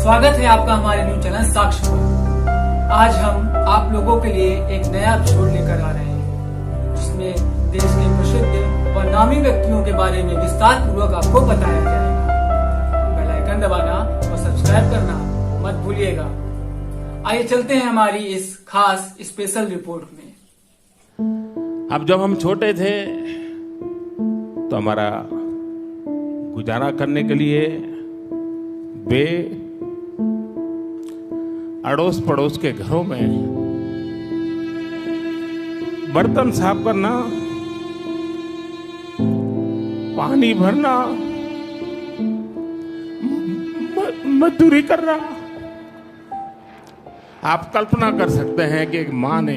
स्वागत है आपका हमारे न्यूज चैनल साक्ष्य पर। आज हम आप लोगों के लिए एक नया एपिसोड लेकर आ रहे हैं जिसमें देश के प्रसिद्ध और नामी व्यक्तियों के बारे में विस्तार पूर्वक आपको बताया जाएगा। बेल आइकन दबाना और सब्सक्राइब करना मत भूलिएगा। आइए चलते हैं हमारी इस खास स्पेशल रिपोर्ट में। अब जब हम छोटे थे तो हमारा गुजारा करने के लिए वे अड़ोस पड़ोस के घरों में बर्तन साफ करना, पानी भरना, मजदूरी करना। आप कल्पना कर सकते हैं कि एक मां ने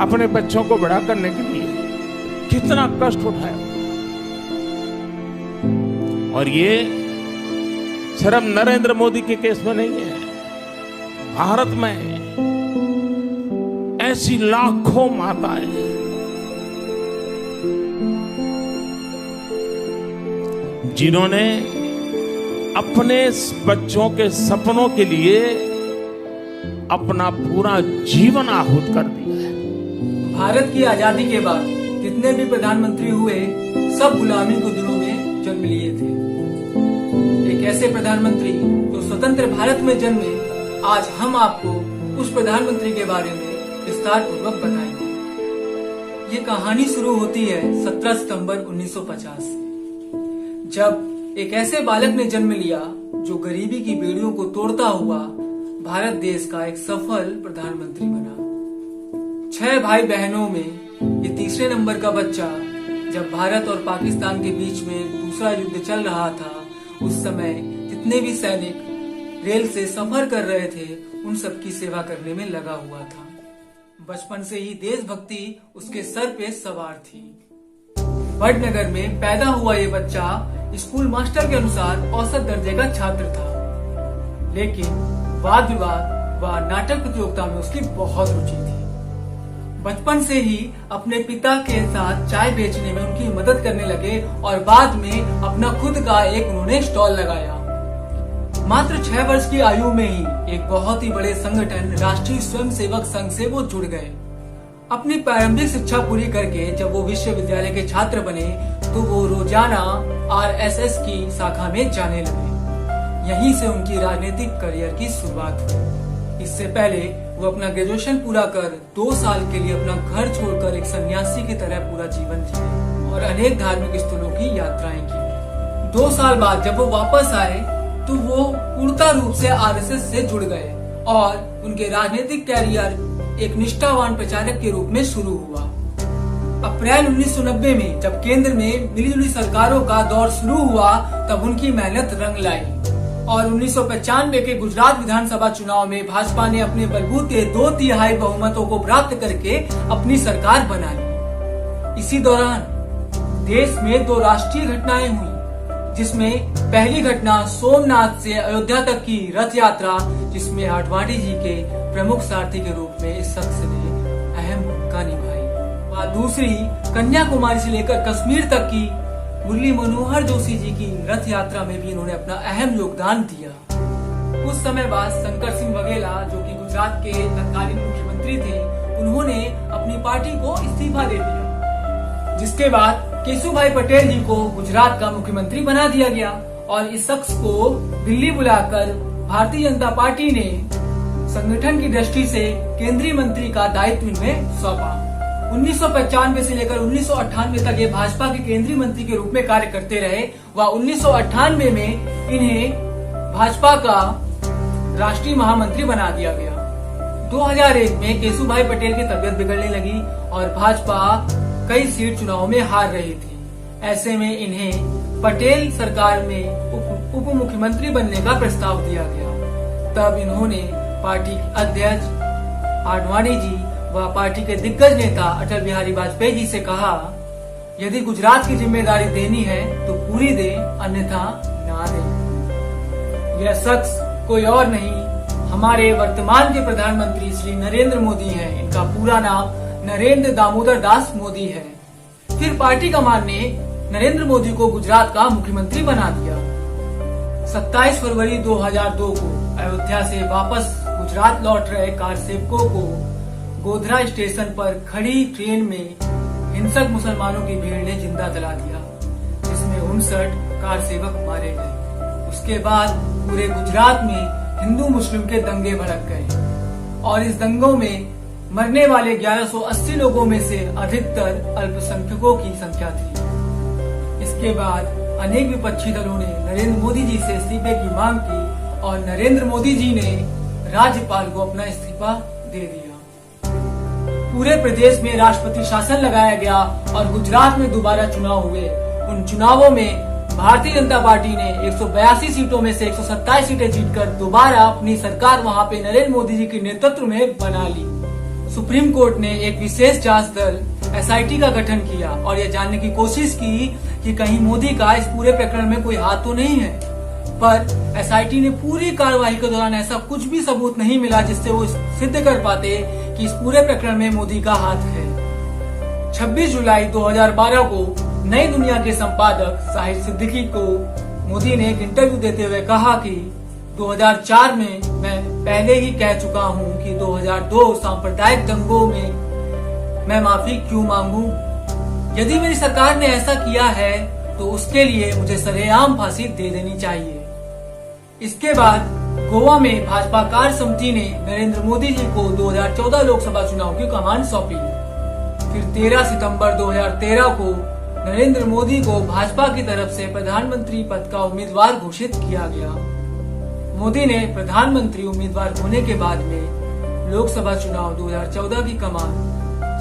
अपने बच्चों को बड़ा करने के लिए कितना कष्ट उठाया। और ये सिर्फ नरेंद्र मोदी के केस में नहीं है, भारत में ऐसी लाखों माताएं जिन्होंने अपने बच्चों के सपनों के लिए अपना पूरा जीवन आहूत कर दिया है। भारत की आजादी के बाद जितने भी प्रधानमंत्री हुए सब गुलामी के दिनों में जन्म लिए थे। एक ऐसे प्रधानमंत्री जो स्वतंत्र भारत में जन्मे, आज हम आपको उस प्रधानमंत्री के बारे में विस्तार पूर्वक बताएंगे। ये कहानी शुरू होती है 17 सितंबर 1950 से, जब एक ऐसे बालक ने जन्म लिया जो गरीबी की बेड़ियों को तोड़ता हुआ भारत देश का एक सफल प्रधानमंत्री बना। 6 भाई बहनों में ये तीसरे नंबर का बच्चा जब भारत और पाकिस्तान के बीच में दूसरा युद्ध चल रहा था, उस समय जितने भी सैनिक रेल से सफर कर रहे थे उन सबकी सेवा करने में लगा हुआ था। बचपन से ही देशभक्ति उसके सर पे सवार थी। वडनगर में पैदा हुआ ये बच्चा स्कूल मास्टर के अनुसार औसत दर्जे का छात्र था, लेकिन वाद विवाद व नाटक प्रतियोगिता में उसकी बहुत रुचि थी। बचपन से ही अपने पिता के साथ चाय बेचने में उनकी मदद करने लगे और बाद में अपना खुद का एक उन्होंने स्टॉल लगाया। मात्र 6 वर्ष की आयु में ही एक बहुत ही बड़े संगठन राष्ट्रीय स्वयंसेवक संघ से वो जुड़ गए। अपनी प्रारंभिक शिक्षा पूरी करके जब वो विश्वविद्यालय के छात्र बने तो वो रोजाना आरएसएस की शाखा में जाने लगे। यहीं से उनकी राजनीतिक करियर की शुरुआत हुई। इससे पहले वो अपना ग्रेजुएशन पूरा कर 2 साल के लिए अपना घर छोड़कर एक सन्यासी की तरह पूरा जीवन जिए और अनेक धार्मिक स्थलों की यात्राएं की। 2 साल बाद जब वो वापस आए तो वो पूर्णतः रूप से आरएसएस से जुड़ गए और उनके राजनीतिक कैरियर एक निष्ठावान प्रचारक के रूप में शुरू हुआ। अप्रैल 1990 में जब केंद्र में मिलीजुली सरकारों का दौर शुरू हुआ तब उनकी मेहनत रंग लाई और 1995 के गुजरात विधानसभा चुनाव में भाजपा ने अपने बलबूते 2/3 बहुमतों को प्राप्त करके अपनी सरकार बना ली। इसी दौरान देश में 2 राष्ट्रीय घटनाएं हुई, जिसमें पहली घटना सोमनाथ से अयोध्या तक की रथ यात्रा, जिसमें आडवाणी जी के प्रमुख सारथी के रूप में इस शख्स ने अहम भूमिका निभाई। व दूसरी कन्याकुमारी से लेकर कश्मीर तक की मुरली मनोहर जोशी जी की रथ यात्रा में भी इन्होंने अपना अहम योगदान दिया। कुछ समय बाद शंकर सिंह वघेला, जो कि गुजरात के तत्कालीन मुख्यमंत्री थे, उन्होंने अपनी पार्टी को इस्तीफा दे दिया, जिसके बाद केशुभाई पटेल जी को गुजरात का मुख्यमंत्री बना दिया गया और इस शख्स को दिल्ली बुलाकर भारतीय जनता पार्टी ने संगठन की दृष्टि से केंद्रीय मंत्री का दायित्व इन्हें सौंपा। 1995 से लेकर 1998 तक ये भाजपा के केंद्रीय मंत्री के रूप में कार्य करते रहे व 1998 में इन्हें भाजपा का राष्ट्रीय महामंत्री बना दिया गया। 2001 में केशुभाई पटेल की तबीयत बिगड़ने लगी और भाजपा कई सीट चुनाव में हार रही थी। ऐसे में इन्हें पटेल सरकार में उप मुख्यमंत्री बनने का प्रस्ताव दिया गया। तब इन्होंने पार्टी अध्यक्ष आडवाणी जी व पार्टी के दिग्गज नेता अटल बिहारी वाजपेयी जी से कहा, यदि गुजरात की जिम्मेदारी देनी है तो पूरी दे, अन्यथा ना दे। यह शख्स कोई और नहीं, हमारे वर्तमान के प्रधानमंत्री श्री नरेंद्र मोदी हैं। इनका पूरा नाम नरेंद्र दामोदर दास मोदी है। फिर पार्टी कमान ने नरेंद्र मोदी को गुजरात का मुख्यमंत्री बना दिया। 27 फरवरी 2002 को अयोध्या से वापस गुजरात लौट रहे कार सेवकों को गोधरा स्टेशन पर खड़ी ट्रेन में हिंसक मुसलमानों की भीड़ ने जिंदा जला दिया, जिसमें 59 कार सेवक मारे गए। उसके बाद पूरे गुजरात में हिंदू मुस्लिम के दंगे भड़क गए और इस दंगों में मरने वाले 1180 लोगों में से अधिकतर अल्पसंख्यकों की संख्या थी। इसके बाद अनेक विपक्षी दलों ने नरेंद्र मोदी जी से इस्तीफे की मांग की और नरेंद्र मोदी जी ने राज्यपाल को अपना इस्तीफा दे दिया। पूरे प्रदेश में राष्ट्रपति शासन लगाया गया और गुजरात में दोबारा चुनाव हुए। उन चुनावों में भारतीय जनता पार्टी ने 182 सीटों में से 127 सीटें जीतकर दोबारा अपनी सरकार वहां पे नरेंद्र मोदी जी के नेतृत्व में बना ली। सुप्रीम कोर्ट ने एक विशेष जांच दल SIT का गठन किया और यह जानने की कोशिश की कि कहीं मोदी का इस पूरे प्रकरण में कोई हाथ तो नहीं है, पर SIT ने पूरी कार्रवाई के दौरान ऐसा कुछ भी सबूत नहीं मिला जिससे वो सिद्ध कर पाते कि इस पूरे प्रकरण में मोदी का हाथ है। 26 जुलाई 2012 को नई दुनिया के संपादक साहिर सिद्दीकी को मोदी ने एक इंटरव्यू देते हुए कहा कि 2004 में मैं पहले ही कह चुका हूं कि 2002 सांप्रदायिक दंगों में मैं माफी क्यों मांगू। यदि मेरी सरकार ने ऐसा किया है तो उसके लिए मुझे सरेआम फांसी दे देनी चाहिए। इसके बाद गोवा में भाजपा कार्य समिति ने नरेंद्र मोदी जी को 2014 लोकसभा चुनाव की कमान सौंपी। फिर 13 सितंबर 2013 को नरेंद्र मोदी को भाजपा की तरफ से प्रधानमंत्री पद का उम्मीदवार घोषित किया गया। मोदी ने प्रधानमंत्री उम्मीदवार होने के बाद में लोकसभा चुनाव 2014 की कमान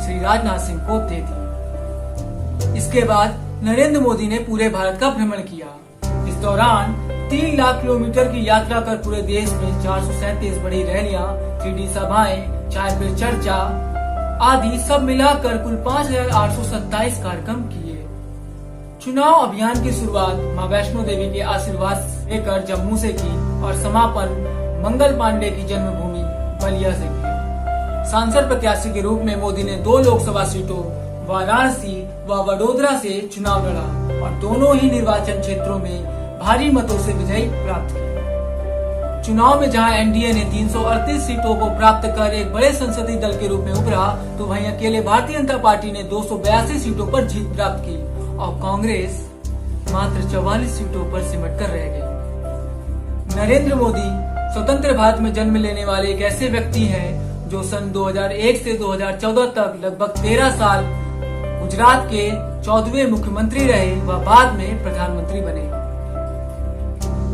श्री राजनाथ सिंह को दे दी। इसके बाद नरेंद्र मोदी ने पूरे भारत का भ्रमण किया। इस दौरान 3 लाख किलोमीटर की यात्रा कर पूरे देश में 437 बड़ी रैलियां, 3D सभाएं, चाय पे चर्चा आदि सब मिलाकर कुल 5,827 कार्यक्रम किए। चुनाव अभियान की शुरुआत मां वैष्णो देवी के आशीर्वाद लेकर जम्मू से की और समापन मंगल पांडे की जन्मभूमि बलिया से किया। सांसद प्रत्याशी के रूप में मोदी ने 2 लोकसभा सीटों वाराणसी व वडोदरा से चुनाव लड़ा और दोनों ही निर्वाचन क्षेत्रों में भारी मतों से विजय प्राप्त की। चुनाव में जहां एनडीए ने 338 सीटों को प्राप्त कर एक बड़े संसदीय दल के रूप में उभरा, तो वहीं अकेले भारतीय जनता पार्टी ने 282 सीटों पर जीत प्राप्त की और कांग्रेस मात्र 44 सीटों पर सिमट कर रह गई। नरेंद्र मोदी स्वतंत्र भारत में जन्म लेने वाले एक ऐसे व्यक्ति हैं जो सन 2001 से 2014 तक लगभग 13 साल गुजरात के 14वें मुख्यमंत्री रहे व बाद में प्रधानमंत्री बने।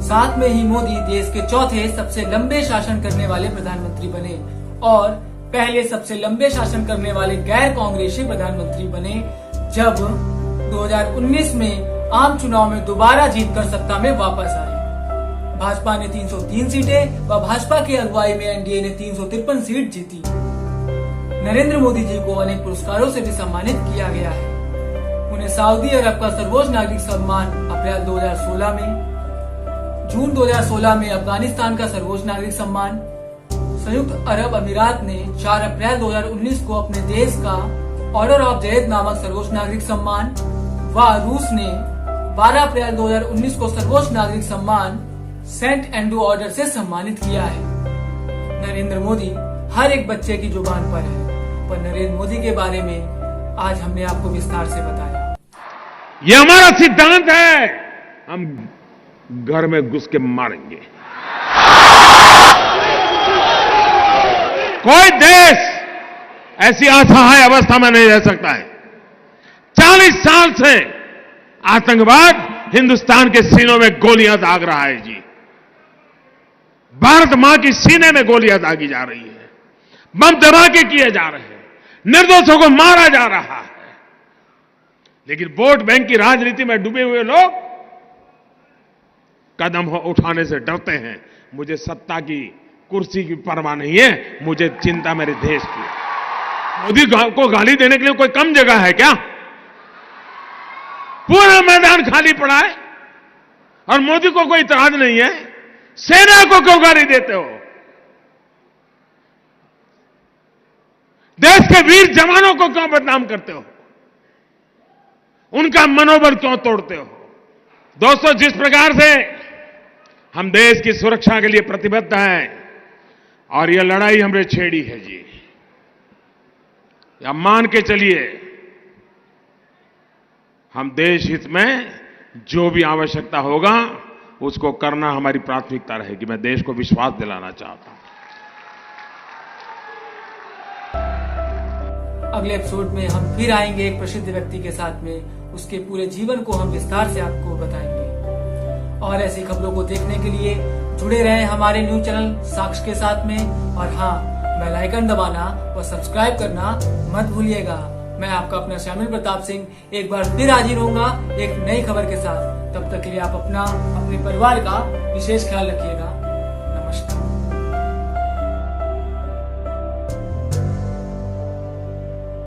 साथ में ही मोदी देश के चौथे सबसे लंबे शासन करने वाले प्रधानमंत्री बने और पहले सबसे लंबे शासन करने वाले गैर कांग्रेसी प्रधानमंत्री बने जब 2019 में आम चुनाव में दोबारा जीतकर सत्ता में वापस आए। भाजपा ने 303 सीटें व भाजपा की अगुवाई में एनडीए ने 353 सीट जीती। नरेंद्र मोदी जी को अनेक पुरस्कारों से भी सम्मानित किया गया है। उन्हें सऊदी अरब का सर्वोच्च नागरिक सम्मान अप्रैल 2016 में, जून 2016 में अफगानिस्तान का सर्वोच्च नागरिक सम्मान, संयुक्त अरब अमीरात ने 4 अप्रैल 2019 को अपने देश का ऑर्डर ऑफ जयद नामक सर्वोच्च नागरिक सम्मान व रूस ने 12 अप्रैल 2019 को सर्वोच्च नागरिक सम्मान सेंट एंड्रू ऑर्डर से सम्मानित किया है। नरेंद्र मोदी हर एक बच्चे की जुबान पर है, पर नरेंद्र मोदी के बारे में आज हमने आपको विस्तार से बताया। ये हमारा सिद्धांत है, हम घर में घुस के मारेंगे। कोई देश ऐसी असहाय अवस्था में नहीं रह सकता है। 40 साल से आतंकवाद हिंदुस्तान के सीनों में गोलियां दाग रहा है जी। भारत मां की सीने में गोलियां दागी जा रही है, बम धमाके किए जा रहे हैं, निर्दोषों को मारा जा रहा है। लेकिन वोट बैंक की राजनीति में डूबे हुए लोग कदम उठाने से डरते हैं। मुझे सत्ता की कुर्सी की परवाह नहीं है, मुझे चिंता मेरे देश की। मोदी को गाली देने के लिए कोई कम जगह है क्या? पूरा मैदान खाली पड़ा है और मोदी को कोई इतराज नहीं है। सेना को क्यों गाली देते हो? देश के वीर जवानों को क्यों बदनाम करते हो? उनका मनोबल क्यों तोड़ते हो? दोस्तों, जिस प्रकार से हम देश की सुरक्षा के लिए प्रतिबद्ध हैं और यह लड़ाई हमने छेड़ी है जी। या मान के चलिए, हम देश हित में जो भी आवश्यकता होगा उसको करना हमारी प्राथमिकता रहेगी। मैं देश को विश्वास दिलाना चाहता हूं। अगले एपिसोड में हम फिर आएंगे एक प्रसिद्ध व्यक्ति के साथ में, उसके पूरे जीवन को हम विस्तार से आपको बताएंगे। और ऐसी खबरों को देखने के लिए जुड़े रहें हमारे न्यूज चैनल साक्ष्य के साथ में। और हाँ, बेल आइकन दबाना और सब्सक्राइब करना मत भूलिएगा। मैं आपका अपना शामिल प्रताप सिंह एक बार फिर हाजिर होऊंगा एक नई खबर के साथ। तब तक के लिए आप अपना, अपने परिवार का विशेष ख्याल रखिएगा। नमस्कार।